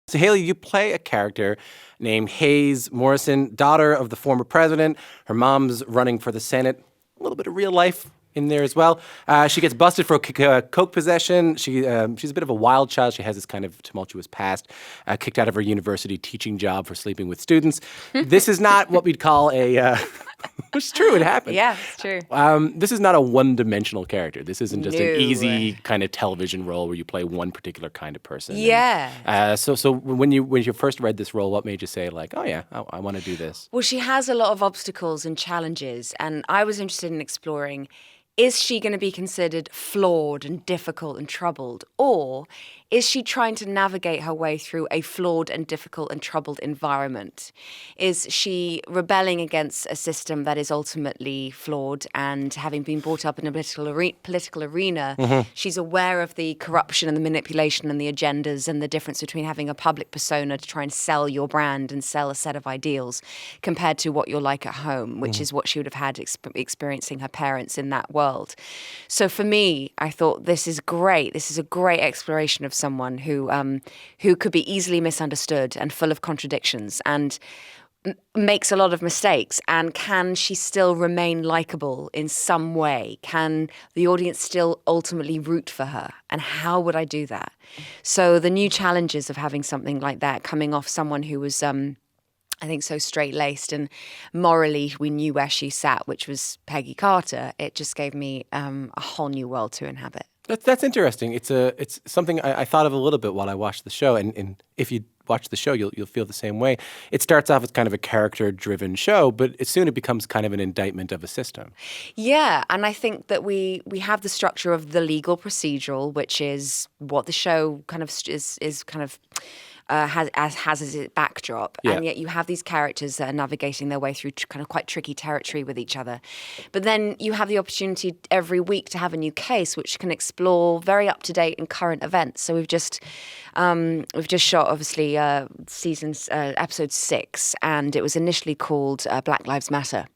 So, Hayley, you play a character named Hayes Morrison, daughter of the former president. Her mom's running for the Senate. A little bit of real life in there as well. She gets busted for coke possession. She's a bit of a wild child. She has this kind of tumultuous past. Kicked out of her university teaching job for sleeping with students. This is not what we'd call a... Which is true, it happened. Yeah, it's true. This is not a one-dimensional character. This isn't just an No. easy kind of television role where you play one particular kind of person. Yeah. And, so when you first read this role, what made you say, like, oh, yeah, I want to do this? Well, she has a lot of obstacles and challenges, and I was interested in exploring, is she going to be considered flawed and difficult and troubled, or is she trying to navigate her way through a flawed and difficult and troubled environment? Is she rebelling against a system that is ultimately flawed, and having been brought up in a political arena, she's aware of the corruption and the manipulation and the agendas and the difference between having a public persona to try and sell your brand and sell a set of ideals compared to what you're like at home, which is what she would have had experiencing her parents in that world. So for me, I thought this is great. This is a great exploration of someone who could be easily misunderstood and full of contradictions and makes a lot of mistakes. And can she still remain likable in some way? Can the audience still ultimately root for her? And how would I do that? So the new challenges of having something like that coming off someone who was I think so straight-laced, and morally we knew where she sat, which was Peggy Carter. It just gave me a whole new world to inhabit. That's interesting. It's something I thought of a little bit while I watched the show, and if you watch the show, you'll feel the same way. It starts off as kind of a character-driven show, but soon it becomes kind of an indictment of a system. Yeah, and I think that we have the structure of the legal procedural, which is what the show kind of is kind of. Has as its backdrop, Yeah. and yet you have these characters that are navigating their way through kind of quite tricky territory with each other. But then you have the opportunity every week to have a new case, which can explore very up to date and current events. So we've just shot obviously episode 6, and it was initially called Black Lives Matter.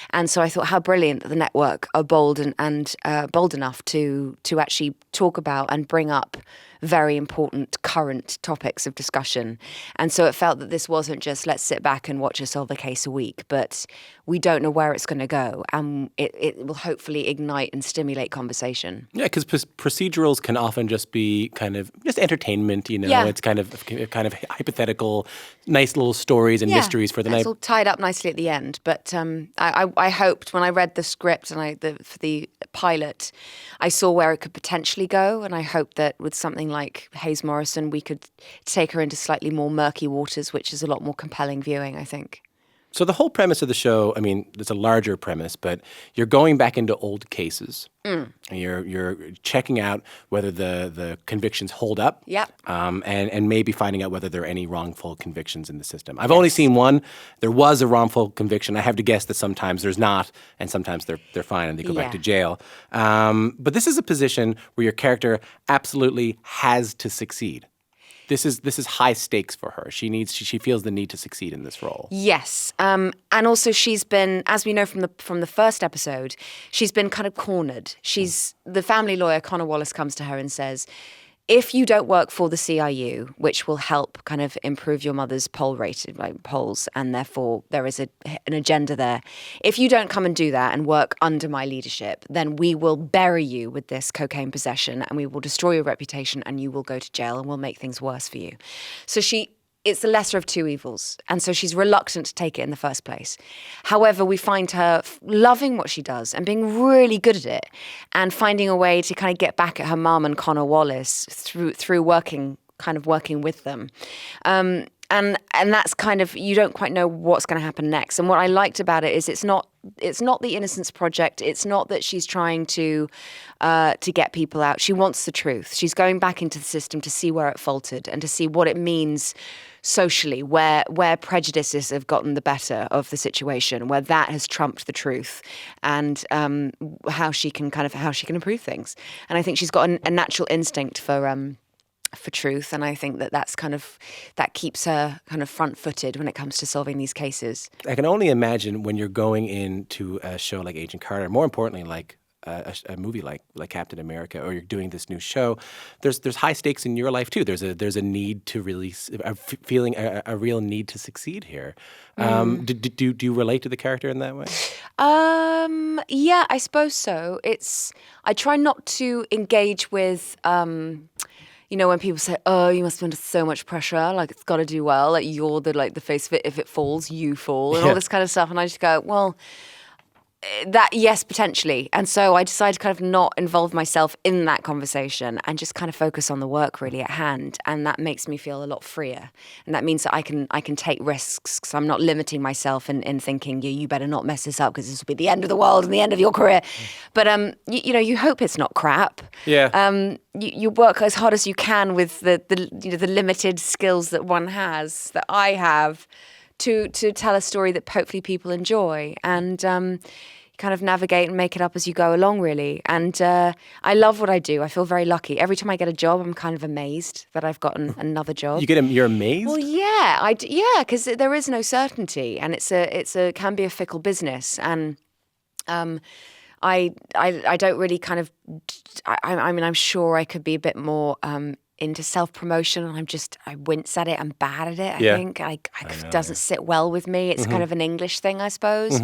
And so I thought how brilliant that the network are bold and bold enough to actually talk about and bring up very important current topics of discussion. And so it felt that this wasn't just let's sit back and watch a solve a case a week, but we don't know where it's going to go, and it will hopefully ignite and stimulate conversation. Yeah, because procedurals can often just be kind of just entertainment, you know. Yeah. It's kind of hypothetical, nice little stories and mysteries for the night. It's all tied up nicely at the end. But I hoped when I read the script and for the pilot, I saw where it could potentially go, and I hoped that with something like Hayes Morrison, we could take her into slightly more murky waters, which is a lot more compelling viewing, I think. So the whole premise of the show, I mean, it's a larger premise, but you're going back into old cases. And you're checking out whether the convictions hold up. Yep. And maybe finding out whether there are any wrongful convictions in the system. I've only seen one. There was a wrongful conviction. I have to guess that sometimes there's not, and sometimes they're fine and they go back to jail. But this is a position where your character absolutely has to succeed. This is high stakes for her. She feels the need to succeed in this role. Yes, and also she's been, as we know from the first episode, she's been kind of cornered. The family lawyer Connor Wallace comes to her and says, if you don't work for the CIU, which will help kind of improve your mother's polls, and therefore there is an agenda there. If you don't come and do that and work under my leadership, then we will bury you with this cocaine possession, and we will destroy your reputation, and you will go to jail, and we'll make things worse for you. So it's the lesser of two evils. And so she's reluctant to take it in the first place. However, we find her loving what she does and being really good at it, and finding a way to kind of get back at her mum and Connor Wallace through working with them. And that's kind of, you don't quite know what's going to happen next. And what I liked about it is it's not the Innocence Project. It's not that she's trying to get people out. She wants the truth. She's going back into the system to see where it faltered and to see what it means socially, where prejudices have gotten the better of the situation, where that has trumped the truth, and how she can improve things. And I think she's got a natural instinct for truth, and I think that keeps her kind of front-footed when it comes to solving these cases. I can only imagine when you're going into a show like Agent Carter, more importantly, like a movie like Captain America, or you're doing this new show, there's high stakes in your life too. There's a need to really feeling a real need to succeed here. Do you relate to the character in that way? Yeah, I suppose so. I try not to engage with, when people say, "Oh, you must be under so much pressure. Like it's got to do well. Like you're the face of it. If it falls, you fall, and all this kind of stuff." And I just go, well. That yes, potentially. And so I decided to kind of not involve myself in that conversation and just kind of focus on the work really at hand. And that makes me feel a lot freer. And that means that I can take risks because I'm not limiting myself in thinking, you better not mess this up because this will be the end of the world and the end of your career. But you hope it's not crap. Yeah. You work as hard as you can with the limited skills that one has, that I have, to tell a story that hopefully people enjoy, and kind of navigate and make it up as you go along, really. And I love what I do. I feel very lucky. Every time I get a job, I'm kind of amazed that I've gotten another job. You're amazed? Well, yeah, because there is no certainty, and it can be a fickle business, and I don't really kind of. I mean, I'm sure I could be a bit more. Into self-promotion, and I wince at it. I'm bad at it. I think it doesn't sit well with me. It's kind of an English thing, I suppose.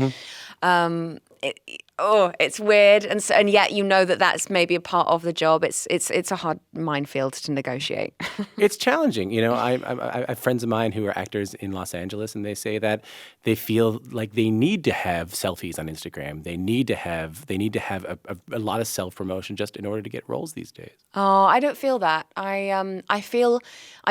It's weird, and yet that's maybe a part of the job. It's a hard minefield to negotiate. It's challenging. I have friends of mine who are actors in Los Angeles, and they say that they feel like they need to have selfies on Instagram. They need to have a lot of self-promotion just in order to get roles these days. Oh, I don't feel that. I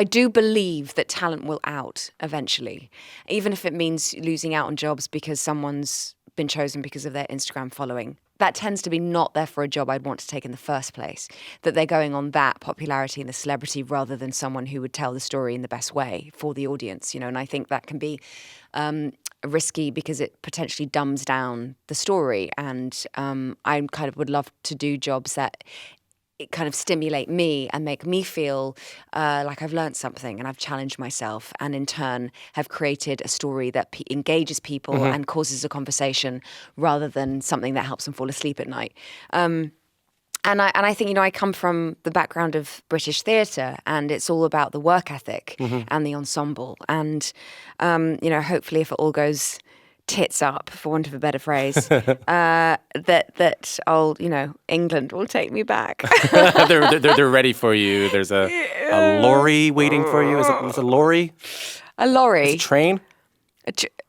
do believe that talent will out eventually, even if it means losing out on jobs because someone's been chosen because of their Instagram following. That tends to be not there for a job I'd want to take in the first place, that they're going on that popularity and the celebrity rather than someone who would tell the story in the best way for the audience, and I think that can be risky because it potentially dumbs down the story, and I kind of would love to do jobs that it kind of stimulate me and make me feel like I've learned something and I've challenged myself, and in turn have created a story that engages people and causes a conversation rather than something that helps them fall asleep at night. And I think, I come from the background of British theatre, and it's all about the work ethic and the ensemble. And, hopefully if it all goes tits up, for want of a better phrase, that old, England will take me back. they're ready for you. There's a lorry waiting for you. Is it a lorry? A lorry? It's a train?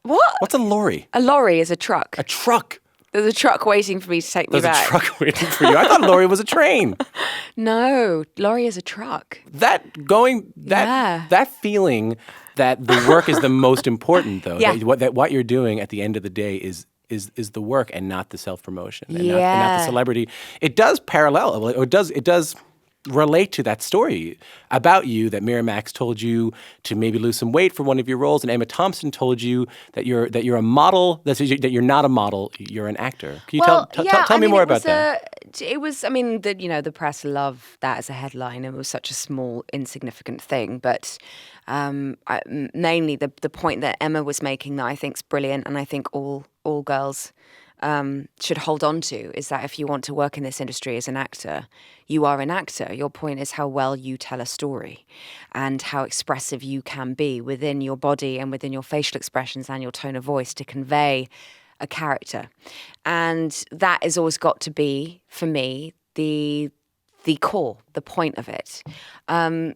What? What's a lorry? A lorry is a truck. A truck? There's a truck waiting for me to take me back. There's a truck waiting for you. I thought a lorry was a train. No, lorry is a truck. That feeling that the work is the most important, though. Yeah. That what you're doing at the end of the day is the work and not the self-promotion and not the celebrity. It does parallel, or it does relate to that story about you that Miramax told you to maybe lose some weight for one of your roles, and Emma Thompson told you that you're a model, that you're not a model, you're an actor. Can you tell me more about that? It was, the press loved that as a headline. It was such a small, insignificant thing, but mainly the point that Emma was making that I think is brilliant, and I think all girls should hold on to, is that if you want to work in this industry as an actor, you are an actor. Your point is how well you tell a story and how expressive you can be within your body and within your facial expressions and your tone of voice to convey a character. And that has always got to be, for me, the core, the point of it. And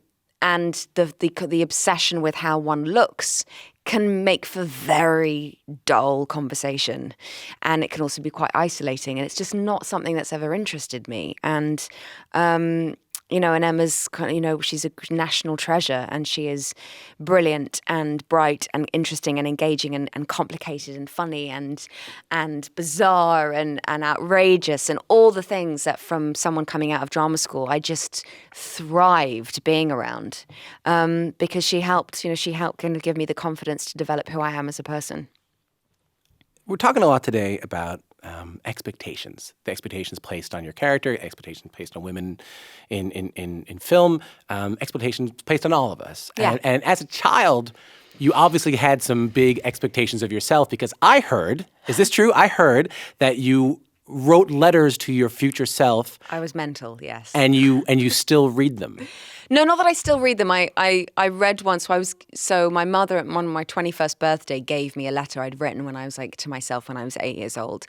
the obsession with how one looks can make for very dull conversation, and it can also be quite isolating, and it's just not something that's ever interested me. And and Emma's kind of, she's a national treasure, and she is brilliant and bright and interesting and engaging and complicated and funny and bizarre and outrageous and all the things that from someone coming out of drama school I just thrived being around, because she helped kind of give me the confidence to develop who I am as a person. We're talking a lot today about expectations, the expectations placed on your character, expectations placed on women in film, expectations placed on all of us. Yeah. And as a child, you obviously had some big expectations of yourself, because I heard, is this true? I heard that you wrote letters to your future self. I was mental, yes. And you still read them. No, not that I still read them. I read once. So my mother, on my 21st birthday, gave me a letter I'd written when I was to myself when I was 8 years old.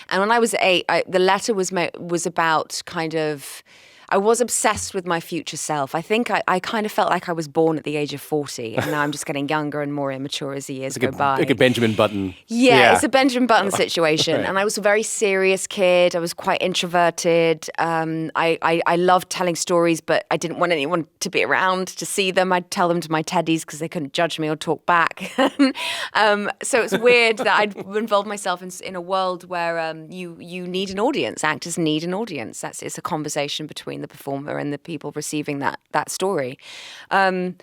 And when I was 8, the letter was about kind of. I was obsessed with my future self. I think I kind of felt like I was born at the age of 40, and now I'm just getting younger and more immature as the years go by. Like a Benjamin Button. Yeah, it's a Benjamin Button situation. Right. And I was a very serious kid. I was quite introverted. I loved telling stories, but I didn't want anyone to be around to see them. I'd tell them to my teddies because they couldn't judge me or talk back. So it's weird that I'd involved myself in a world where you need an audience. Actors need an audience. It's a conversation between the performer and the people receiving that story. The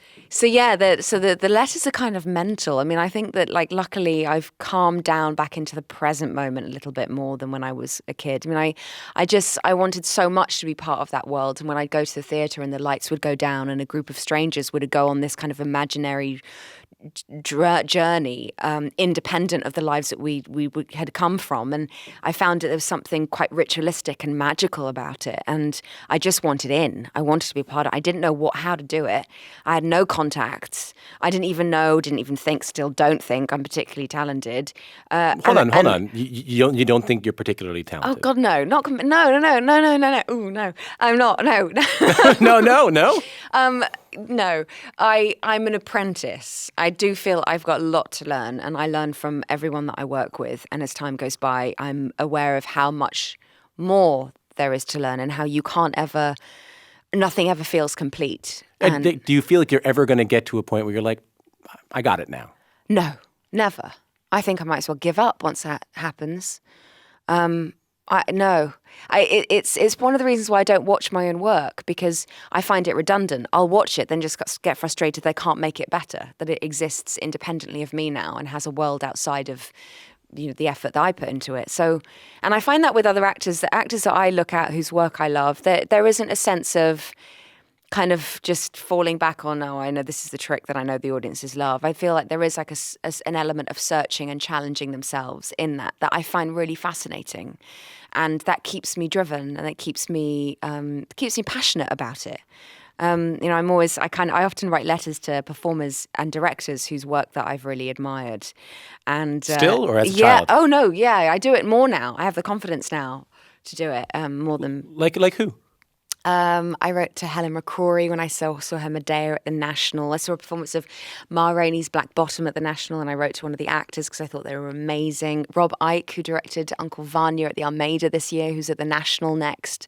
letters are kind of mental. I mean, I think that luckily I've calmed down back into the present moment a little bit more than when I was a kid. I mean, I wanted so much to be part of that world. And when I'd go to the theatre and the lights would go down and a group of strangers would go on this kind of imaginary journey, independent of the lives that we had come from, and I found that there was something quite ritualistic and magical about it, and I just wanted in. I wanted to be part of it. I didn't know how to do it. I had no contacts. I didn't even think, still don't think I'm particularly talented. Hold on. You don't think you're particularly talented? Oh God, no, no. Ooh, no, I'm not. No, no. No, I'm an apprentice. I do feel I've got a lot to learn, and I learn from everyone that I work with. And as time goes by, I'm aware of how much more there is to learn and how nothing ever feels complete. And do you feel like you're ever going to get to a point where you're like, I got it now? No, never. I think I might as well give up once that happens. It's one of the reasons why I don't watch my own work, because I find it redundant. I'll watch it, then just get frustrated they can't make it better, that it exists independently of me now and has a world outside of the effort that I put into it. So, and I find that with other actors, the actors that I look at whose work I love, there isn't a sense of kind of just falling back on, oh, I know this is the trick that I know the audiences love. I feel like there is like an element of searching and challenging themselves in that I find really fascinating, and that keeps me driven, and it keeps me passionate about it. I often write letters to performers and directors whose work that I've really admired, and still, or as a yeah, child? oh no, yeah, I do it more now. I have the confidence now to do it more than like who? I wrote to Helen McCrory when I saw her Medea at the National. I saw a performance of Ma Rainey's Black Bottom at the National, and I wrote to one of the actors because I thought they were amazing. Rob Icke, who directed Uncle Vanya at the Almeida this year, who's at the National next.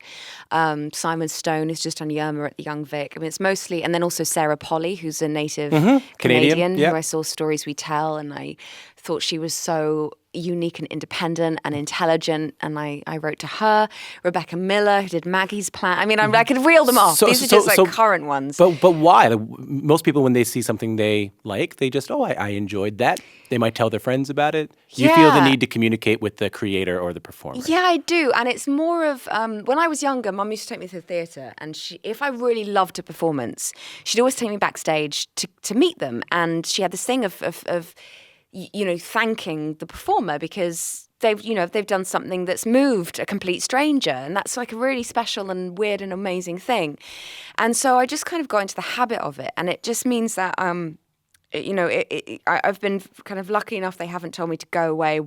Simon Stone is just on Yerma at the Young Vic. I mean, it's mostly, and then also Sarah Polly, who's a native Canadian, yeah. who I saw Stories We Tell, and I thought she was so unique and independent and intelligent, and I wrote to her. Rebecca Miller, who did Maggie's Plan. I mean, I could reel them off. These are just current ones. But why? Most people, when they see something they like, they just, I enjoyed that. They might tell their friends about it. You feel the need to communicate with the creator or the performer. Yeah, I do. And it's more of, when I was younger, Mum used to take me to the theatre, and if I really loved a performance, she'd always take me backstage to meet them. And she had this thing of thanking the performer because they've done something that's moved a complete stranger, and that's like a really special and weird and amazing thing. And so I just kind of got into the habit of it, and it just means that I've been kind of lucky enough they haven't told me to go away.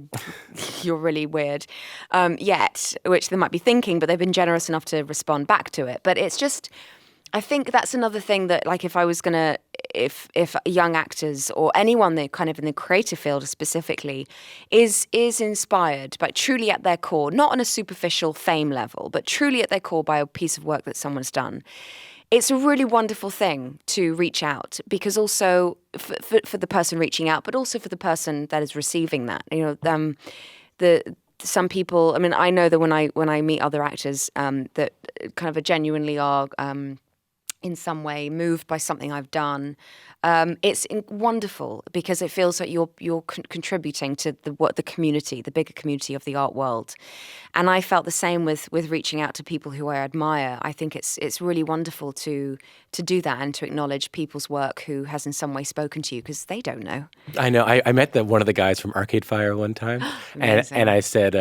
You're really weird yet, which they might be thinking, but they've been generous enough to respond back to it. But it's just, I think that's another thing that, like, if young actors or anyone that kind of in the creative field specifically is inspired, but truly at their core, not on a superficial fame level, but truly at their core by a piece of work that someone's done, it's a really wonderful thing to reach out, because also for the person reaching out, but also for the person that is receiving that. Some people, I mean, I know that when I meet other actors that kind of genuinely are in some way moved by something I've done, it's wonderful, because it feels like you're contributing to the community, the bigger community of the art world. And I felt the same with reaching out to people who I admire. I think it's really wonderful to do that and to acknowledge people's work who has in some way spoken to you, because they don't know. I know. I met one of the guys from Arcade Fire one time, and I said,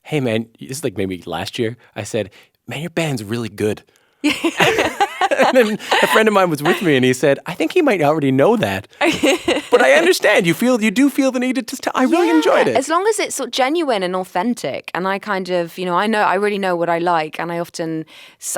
hey, man, this is like maybe last year. I said, man, your band's really good. And then a friend of mine was with me, and he said, I think he might already know that. But I understand. You do feel the need to tell. I really enjoyed it. As long as it's sort of genuine and authentic. And I kind of, I really know what I like. And I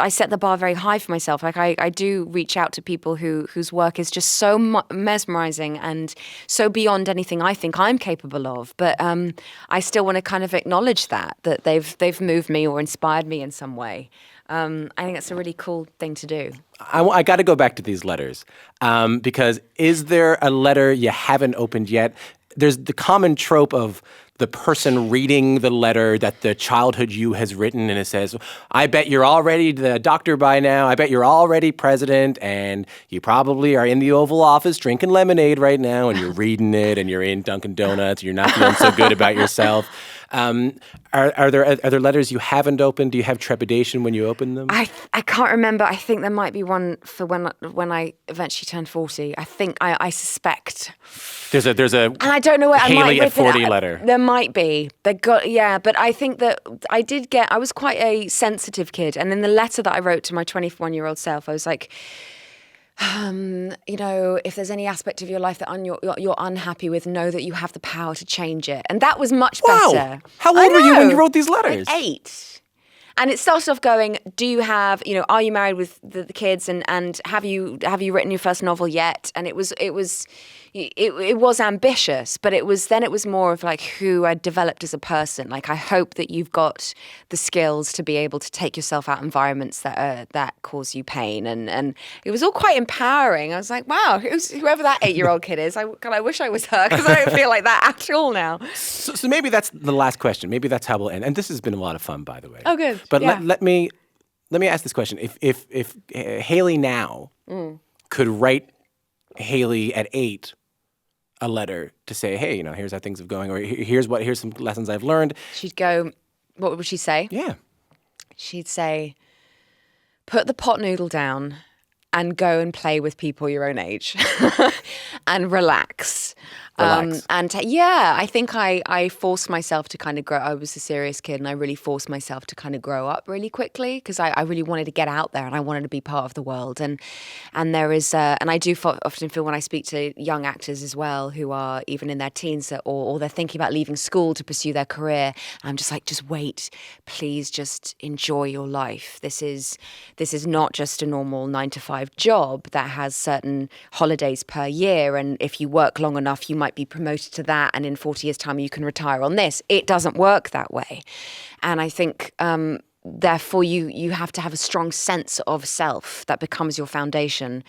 set the bar very high for myself. Like I do reach out to people whose work is just so mesmerizing and so beyond anything I think I'm capable of. But I still want to kind of acknowledge that they've moved me or inspired me in some way. I think that's a really cool thing to do. I got to go back to these letters because is there a letter you haven't opened yet? There's the common trope of the person reading the letter that the childhood you has written, and it says, I bet you're already the doctor by now. I bet you're already president, and you probably are in the Oval Office drinking lemonade right now, and you're reading it, and you're in Dunkin' Donuts, you're not feeling so good about yourself. Are there letters you haven't opened? Do you have trepidation when you open them? I can't remember. I think there might be one for when I eventually turned 40. I think I suspect. There's a and I don't know what Hayley at 40 letter. There might be. But I think that I was quite a sensitive kid, and in the letter that I wrote to my 21-year-old self, I was like, if there's any aspect of your life that you're unhappy with, know that you have the power to change it. And that was much better. How old were you when you wrote these letters? Like 8. And it started off going, do you have, are you married with the kids, and have you written your first novel yet? And it was ambitious, but it was more of like who I developed as a person. Like, I hope that you've got the skills to be able to take yourself out of environments that cause you pain. And it was all quite empowering. I was like, wow, whoever that 8-year-old kid is, I wish I was her, because I don't feel like that at all now. So maybe that's the last question. Maybe that's how we'll end. And this has been a lot of fun, by the way. Oh, good. But yeah. let me ask this question. If Hayley now could write Hayley at 8 a letter to say, hey, here's how things are going, or here's some lessons I've learned. She'd go, what would she say? Yeah. She'd say, put the pot noodle down and go and play with people your own age and relax. I think I forced myself to kind of grow. I was a serious kid, and I really forced myself to kind of grow up really quickly, because I really wanted to get out there, and I wanted to be part of the world. And there is, and I do often feel when I speak to young actors as well, who are even in their teens, or they're thinking about leaving school to pursue their career, I'm just like, just wait, please, just enjoy your life. This is not just a normal 9-to-5 job that has certain holidays per year, and if you work long enough, you might be promoted to that, and in 40 years' time you can retire on this. It doesn't work that way. And I think therefore you have to have a strong sense of self that becomes your foundation,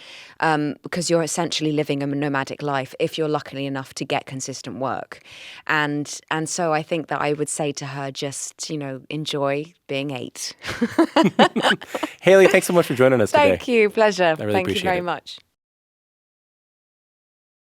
because you're essentially living a nomadic life if you're lucky enough to get consistent work. And so I think that I would say to her, just enjoy being 8. Hayley, thanks so much for joining us today. Thank you. Pleasure. I really Thank you appreciate very it. much.